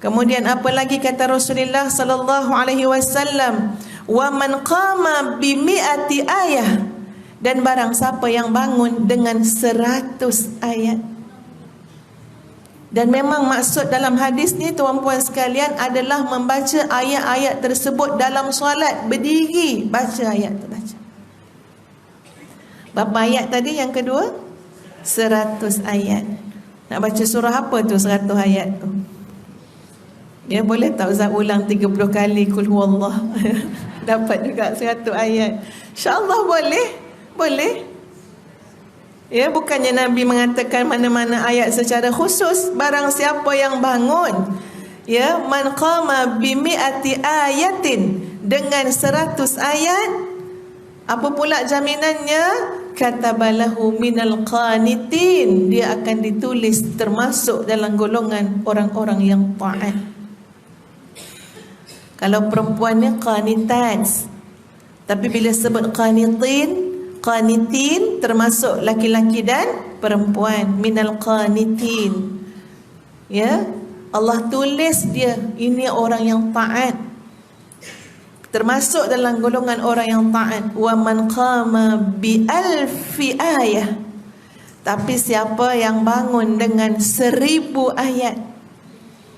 Kemudian apa lagi kata Rasulullah sallallahu alaihi wasallam? Wa man qama bi mi'ati ayah, dan barang siapa yang bangun dengan 100 ayat. Dan memang maksud dalam hadis ni tuan-puan sekalian adalah membaca ayat-ayat tersebut dalam solat, berdiri baca ayat tu baca. Berapa ayat tadi yang kedua? 100 ayat. Nak baca surah apa tu 100 ayat tu? Ya, boleh tak Ustaz ulang 30 kali kul huwallah? Dapat juga 100 ayat. InsyaAllah boleh. Boleh. Ya, bukannya Nabi mengatakan mana-mana ayat secara khusus. Barang siapa yang bangun, ya, man qama bi mi'ati ayatin, dengan 100 ayat, apa pula jaminannya? Katabalahu minal qanitin, dia akan ditulis termasuk dalam golongan orang-orang yang taat. Kalau perempuannya qanitat, tapi bila sebut qanitin termasuk laki-laki dan perempuan. Minal qanitin, ya, Allah tulis dia ini orang yang taat, termasuk dalam golongan orang yang taat. Wa man qama bi alfi ayah, tapi siapa yang bangun dengan 1000 ayat,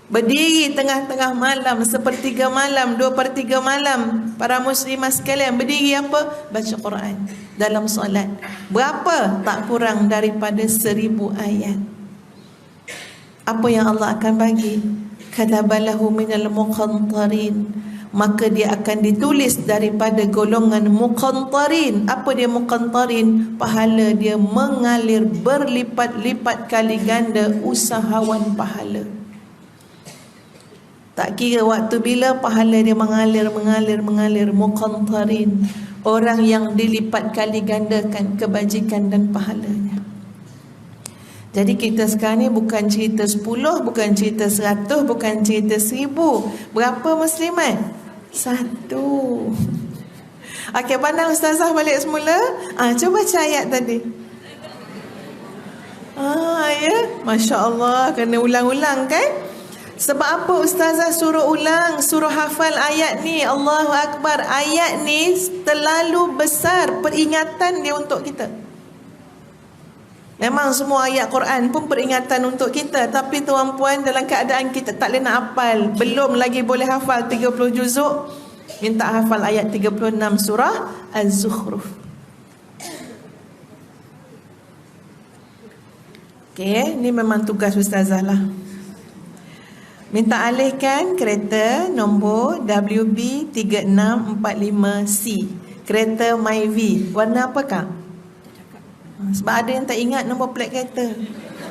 berdiri tengah-tengah malam, sepertiga malam, 2/3 malam, para muslimah sekalian, berdiri apa? Baca Quran dalam solat. Berapa? Tak kurang daripada 1000 ayat. Apa yang Allah akan bagi? Katabalahu minal muqantarin, maka dia akan ditulis daripada golongan muqantarin. Apa dia muqantarin? Pahala dia mengalir berlipat-lipat kali ganda usahawan pahala. Tak kira waktu bila, pahala dia mengalir. Muqantarin, orang yang dilipat kali gandakan kebajikan dan pahalanya. Jadi kita sekarang ni bukan cerita 10, bukan cerita 100, bukan cerita 1000. Berapa muslimat? 1. Okey, pandang ustazah balik semula. Cuba baca ayat tadi. Ya, Masya Allah, kena ulang-ulang kan? Sebab apa ustazah suruh ulang, suruh hafal ayat ni? Allahu Akbar. Ayat ni terlalu besar peringatan dia untuk kita. Memang semua ayat Quran pun peringatan untuk kita, tapi tuan-puan, dalam keadaan kita tak boleh nak hafal, belum lagi boleh hafal 30 juzuk, minta hafal ayat 36 surah Az-Zukhruf. Okey, ni memang tugas ustazah lah. Minta alihkan kereta nombor WB3645C, kereta Myvi. Warna apa Kak? Sebab ada yang tak ingat nombor plat kereta.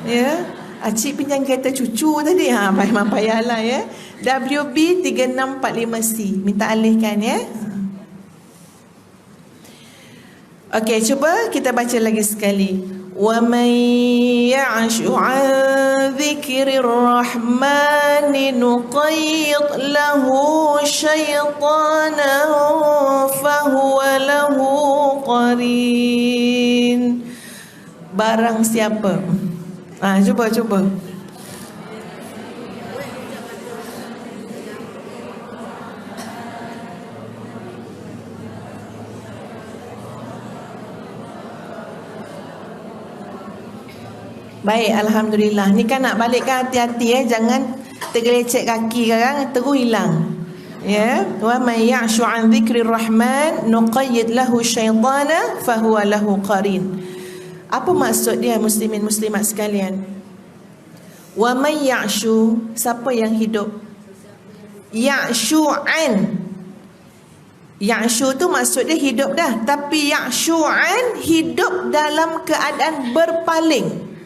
Ya, Cik pinjam kereta cucu tadi. Memang payahlah ya. WB3645C. Minta alihkan ya. Okey, cuba kita baca lagi sekali. Wa man ya'shu 'an dzikrir rahmani nuqayyid lahu syaitanan fahuwa lahu qarin. Barang siapa? Cuba. Baik, alhamdulillah. Ni kan nak balikkan, hati-hati jangan tergelecek kaki sekarang terus hilang. Ya, wa may ya'shu 'an dzikrir rahman nuqayyid lahu syaitana fahuwa lahu qarin. Apa maksud dia muslimin muslimat sekalian? Wa may ya'shu, siapa yang hidup? Ya'shu 'an. Ya'shu tu maksud dia hidup dah, tapi ya'shu 'an hidup dalam keadaan berpaling.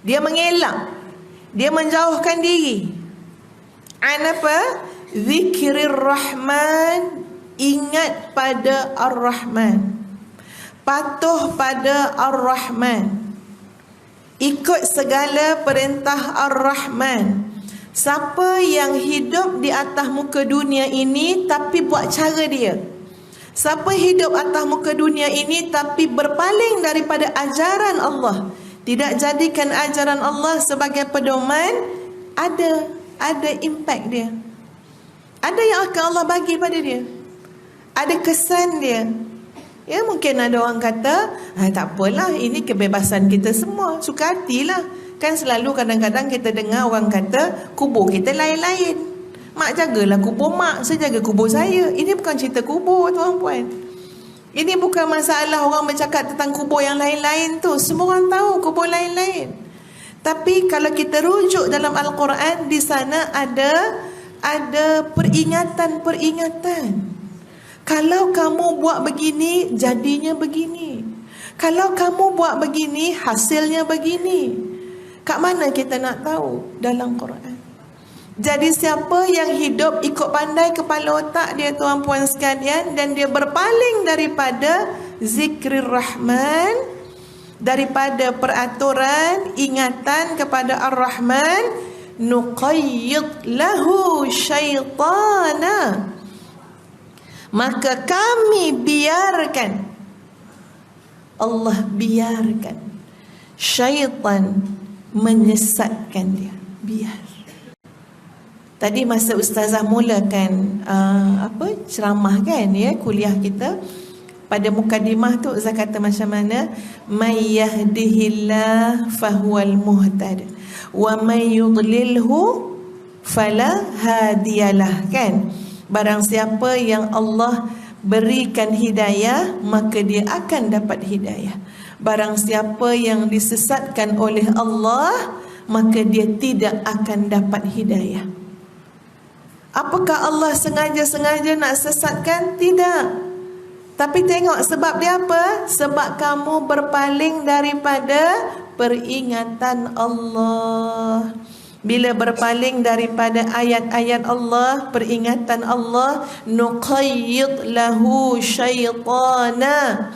Dia mengelak, dia menjauhkan diri. An apa? Zikrir Rahman, ingat pada Ar-Rahman, patuh pada Ar-Rahman, ikut segala perintah Ar-Rahman. Siapa yang hidup di atas muka dunia ini tapi buat cara dia, siapa hidup atas muka dunia ini tapi berpaling daripada ajaran Allah, tidak jadikan ajaran Allah sebagai pedoman, ada ada impact dia. Ada yang akan Allah bagi pada dia. Ada kesan dia. Ya, mungkin ada orang kata, tak apalah, ini kebebasan kita semua, suka hatilah. Kan selalu kadang-kadang kita dengar orang kata, kubur kita lain-lain. Mak jagalah kubur mak, saya jaga kubur saya. Ini bukan cerita kubur, tuan-puan. Ini bukan masalah orang bercakap tentang kubur yang lain-lain tu. Semua orang tahu kubur lain-lain. Tapi kalau kita rujuk dalam Al-Quran, di sana ada peringatan-peringatan. Kalau kamu buat begini, jadinya begini. Kalau kamu buat begini, hasilnya begini. Kat mana kita nak tahu? Dalam Quran. Jadi siapa yang hidup ikut pandai kepala otak dia, tuan-puan sekalian, dan dia berpaling daripada zikrir Rahman, daripada peraturan, ingatan kepada Ar-Rahman, nuqayyid lahu syaitana, maka kami biarkan, Allah biarkan syaitan menyesatkan dia. Biar. Tadi masa ustazah mulakan ceramah kan, ya, kuliah kita, pada mukadimah tu ustazah kata macam mana, may yahdihillah fahuwal muhtad wa may yudlilhu fala hadiyalah, kan. Barang siapa yang Allah berikan hidayah, maka dia akan dapat hidayah. Barang siapa yang disesatkan oleh Allah, maka dia tidak akan dapat hidayah. Apakah Allah sengaja-sengaja nak sesatkan? Tidak. Tapi tengok sebab dia apa? Sebab kamu berpaling daripada peringatan Allah. Bila berpaling daripada ayat-ayat Allah, peringatan Allah, nuqayyid lahu syaitana,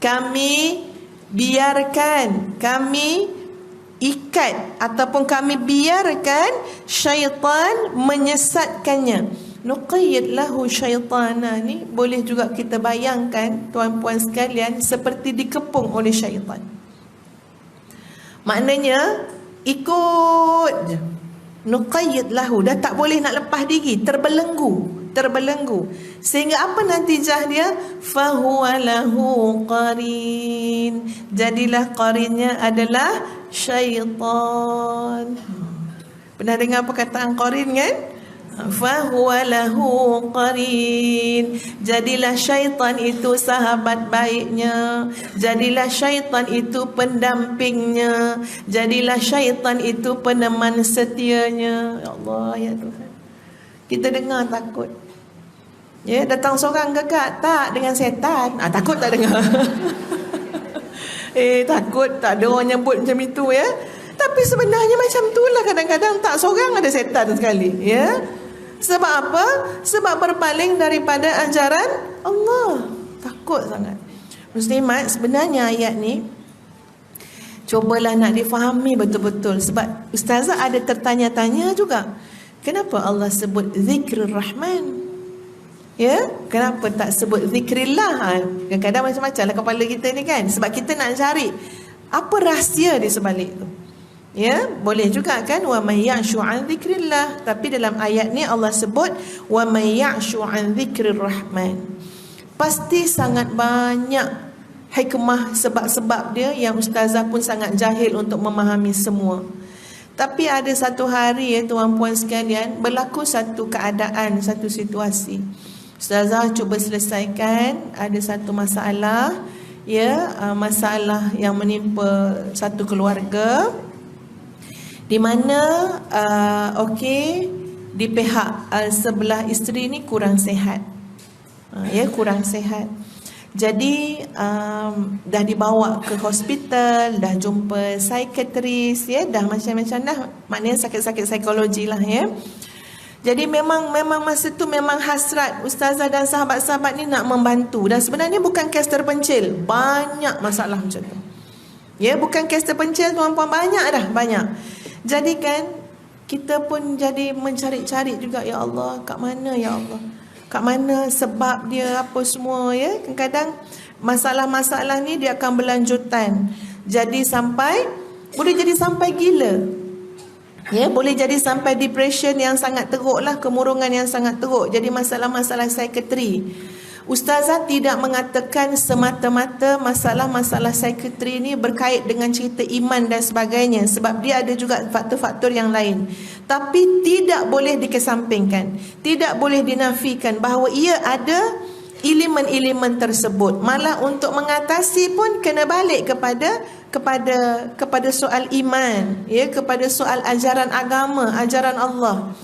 kami biarkan, kami ikat ataupun kami biarkan syaitan menyesatkannya. Nuqayyid lahu syaitana ni boleh juga kita bayangkan, tuan-puan sekalian, seperti dikepung oleh syaitan. Maknanya ikut je. Nuqayyid lahu, dah tak boleh nak lepas diri, terbelenggu. Sehingga apa natijah dia? Fahuwa lahu qarin, jadilah qarinnya adalah syaitan. Pernah dengar perkataan qarin kan? Fahuwa lahu qarin, jadilah syaitan itu sahabat baiknya, jadilah syaitan itu pendampingnya, jadilah syaitan itu peneman setianya. Ya Allah, ya Tuhan, kita dengar takut. Ya, datang seorang gagak, tak dengan setan, takut tak dengar. Takut tak ada orang nyebut macam itu, ya. Tapi sebenarnya macam itulah, kadang-kadang tak seorang ada setan sekali, ya. Sebab apa? Sebab berpaling daripada ajaran Allah. Takut sangat. Muslimat, sebenarnya ayat ni cubalah nak difahami betul-betul. Sebab ustazah ada tertanya-tanya juga, kenapa Allah sebut zikrul Rahman? Ya, kenapa tak sebut zikrillah? Kadang-kadang macam-macam lah kepala kita ni kan. Sebab kita nak cari apa rahsia di sebalik tu. Ya, boleh juga kan, wa may ya'shu 'an dzikrillah, tapi dalam ayat ni Allah sebut wa may ya'shu 'an dzikrir rahman. Pasti sangat banyak hikmah sebab-sebab dia yang ustazah pun sangat jahil untuk memahami semua. Tapi ada satu hari, ya tuan-puan sekalian, berlaku satu keadaan, satu situasi. Ustazah cuba selesaikan ada satu masalah, ya, masalah yang menimpa satu keluarga, di mana di pihak sebelah isteri ni kurang sihat, ya, kurang sihat. Jadi dah dibawa ke hospital, dah jumpa psikiatris, ya, dah macam-macam dah, maknanya sakit-sakit psikologi lah, ya. Jadi memang masa tu memang hasrat ustazah dan sahabat-sahabat ni nak membantu. Dan sebenarnya bukan kes terpencil, banyak masalah macam tu. Ya, bukan kes terpencil tuan-puan, banyak. Jadi kan kita pun jadi mencari-cari juga, ya Allah, kat mana ya Allah? Kat mana sebab dia apa semua, ya? Kadang-kadang masalah-masalah ni dia akan berlanjutan. Jadi boleh jadi sampai gila. Ya, boleh jadi sampai depression yang sangat teruk lah, kemurungan yang sangat teruk. Jadi masalah-masalah psikiatri. Ustazah tidak mengatakan semata-mata masalah-masalah psikiatri ni berkait dengan cerita iman dan sebagainya, sebab dia ada juga faktor-faktor yang lain. Tapi tidak boleh dikesampingkan, tidak boleh dinafikan bahawa ia ada elemen-elemen tersebut. Malah untuk mengatasi pun kena balik kepada soal iman, ya, kepada soal ajaran agama, ajaran Allah.